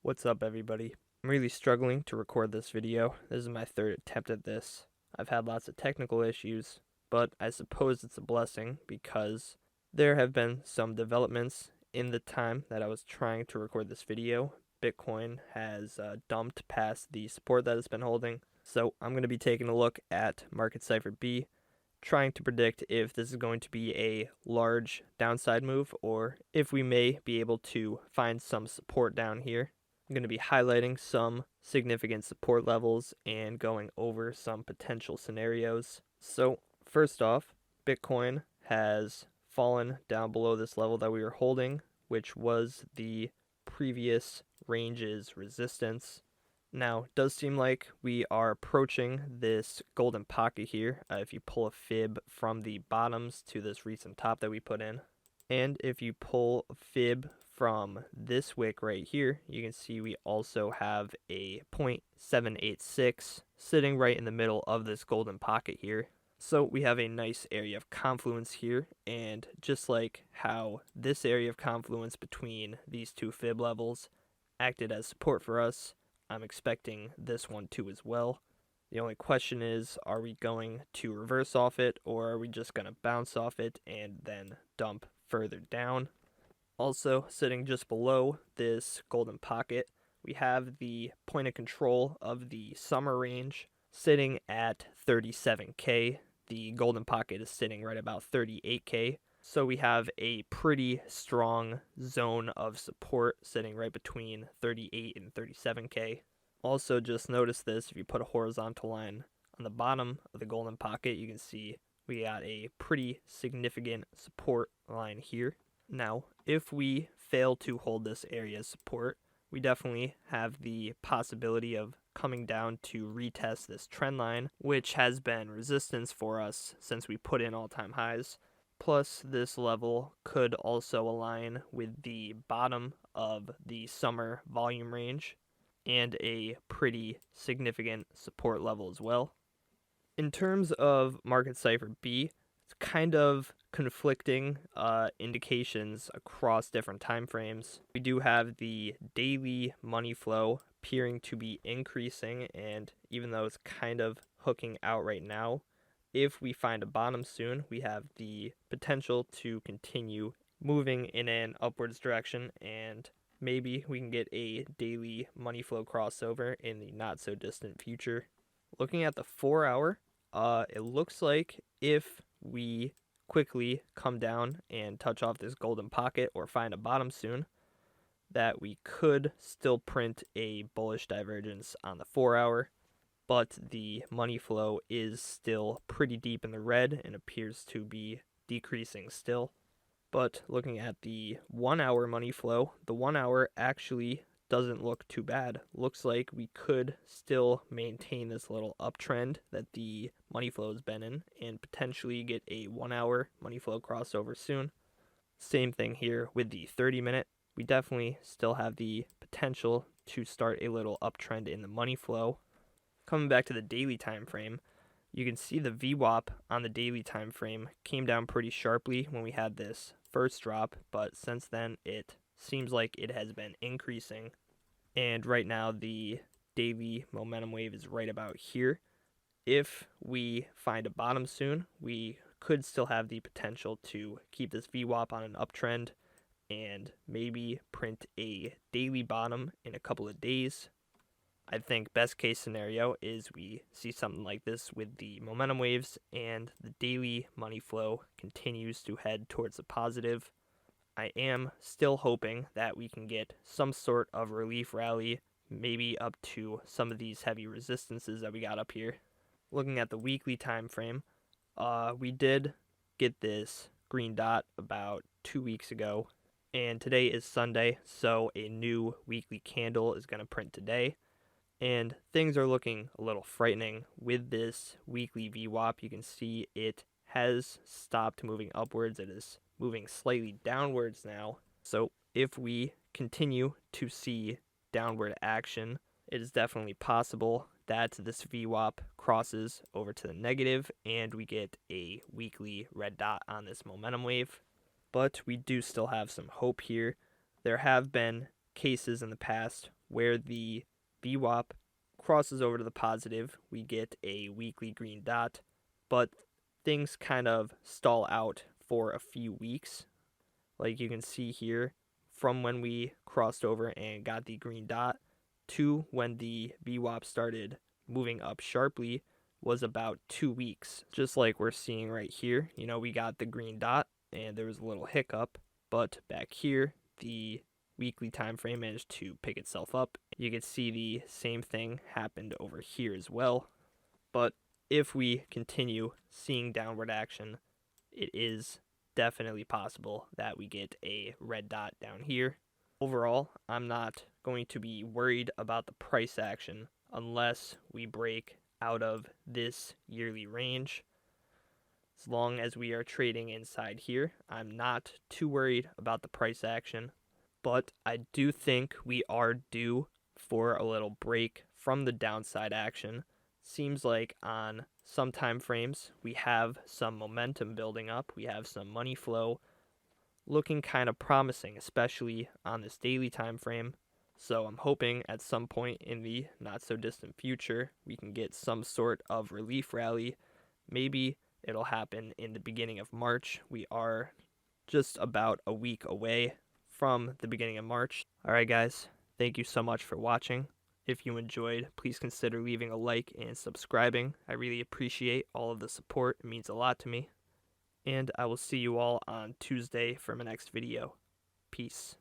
What's up, everybody? I'm really struggling to record this video. This is my third attempt at this. I've had lots of technical issues, but I suppose it's a blessing because there have been some developments in the time that I was trying to record this video. Bitcoin has dumped past the support that it's been holding, so I'm going to be taking a look at market Cipher B, trying to predict if this is going to be a large downside move or if we may be able to find some support down here. I'm going to be highlighting some significant support levels and going over some potential scenarios. So first off, Bitcoin has fallen down below this level that we were holding, which was the previous range's resistance. Now, it does seem like we are approaching this golden pocket here if you pull a fib from the bottoms to this recent top that we put in. And if you pull a fib from this wick right here, you can see we also have a 0.786 sitting right in the middle of this golden pocket here. So we have a nice area of confluence here, and just like how this area of confluence between these two fib levels acted as support for us, I'm expecting this one too as well. The only question is, are we going to reverse off it, or are we just going to bounce off it and then dump further down? Also, sitting just below this golden pocket, we have the point of control of the summer range sitting at 37K. The golden pocket is sitting right about 38K. So we have a pretty strong zone of support sitting right between 38 and 37K. Also, just notice this, if you put a horizontal line on the bottom of the golden pocket, you can see we got a pretty significant support line here. Now, if we fail to hold this area as support, we definitely have the possibility of coming down to retest this trend line, which has been resistance for us since we put in all-time highs. Plus, this level could also align with the bottom of the summer volume range and a pretty significant support level as well. In terms of market Cipher B, it's kind of conflicting indications across different time frames. We do have the daily money flow appearing to be increasing, and even though it's kind of hooking out right now, if we find a bottom soon, we have the potential to continue moving in an upwards direction, and maybe we can get a daily money flow crossover in the not so distant future. Looking at the 4 hour, it looks like if we quickly come down and touch off this golden pocket or find a bottom soon, that we could still print a bullish divergence on the 4 hour. But the money flow is still pretty deep in the red and appears to be decreasing still. But looking at the 1 hour money flow, the 1 hour actually doesn't look too bad. Looks like we could still maintain this little uptrend that the money flow has been in and potentially get a 1 hour money flow crossover soon. Same thing here with the 30-minute. We definitely still have the potential to start a little uptrend in the money flow. Coming back to the daily time frame, you can see the VWAP on the daily time frame came down pretty sharply when we had this first drop, but since then it seems like it has been increasing. And right now the daily momentum wave is right about here. If we find a bottom soon, we could still have the potential to keep this VWAP on an uptrend and maybe print a daily bottom in a couple of days. I think best case scenario is we see something like this with the momentum waves and the daily money flow continues to head towards the positive. I am still hoping that we can get some sort of relief rally, maybe up to some of these heavy resistances that we got up here. Looking at the weekly time frame, we did get this green dot about 2 weeks ago, and today is Sunday, so a new weekly candle is going to print today. And things are looking a little frightening. With this weekly VWAP, you can see it has stopped moving upwards. It is moving slightly downwards now. So if we continue to see downward action, it is definitely possible that this VWAP crosses over to the negative and we get a weekly red dot on this momentum wave. But we do still have some hope here. There have been cases in the past where the VWAP crosses over to the positive, we get a weekly green dot, but things kind of stall out for a few weeks. Like you can see here, from when we crossed over and got the green dot to when the VWAP started moving up sharply was about 2 weeks. Just like we're seeing right here, we got the green dot and there was a little hiccup, but back here, the weekly time frame managed to pick itself up. You can see the same thing happened over here as well. But if we continue seeing downward action, it is definitely possible that we get a red dot down here. Overall, I'm not going to be worried about the price action unless we break out of this yearly range. As long as we are trading inside here, I'm not too worried about the price action. But I do think we are due for a little break from the downside action. Seems like on some time frames we have some momentum building up, we have some money flow looking kind of promising, especially on this daily time frame. So I'm hoping at some point in the not so distant future we can get some sort of relief rally. Maybe it'll happen in the beginning of March. We are just about a week away from the beginning of March. Alright guys, thank you so much for watching. If you enjoyed, please consider leaving a like and subscribing. I really appreciate all of the support. It means a lot to me. And I will see you all on Tuesday for my next video. Peace.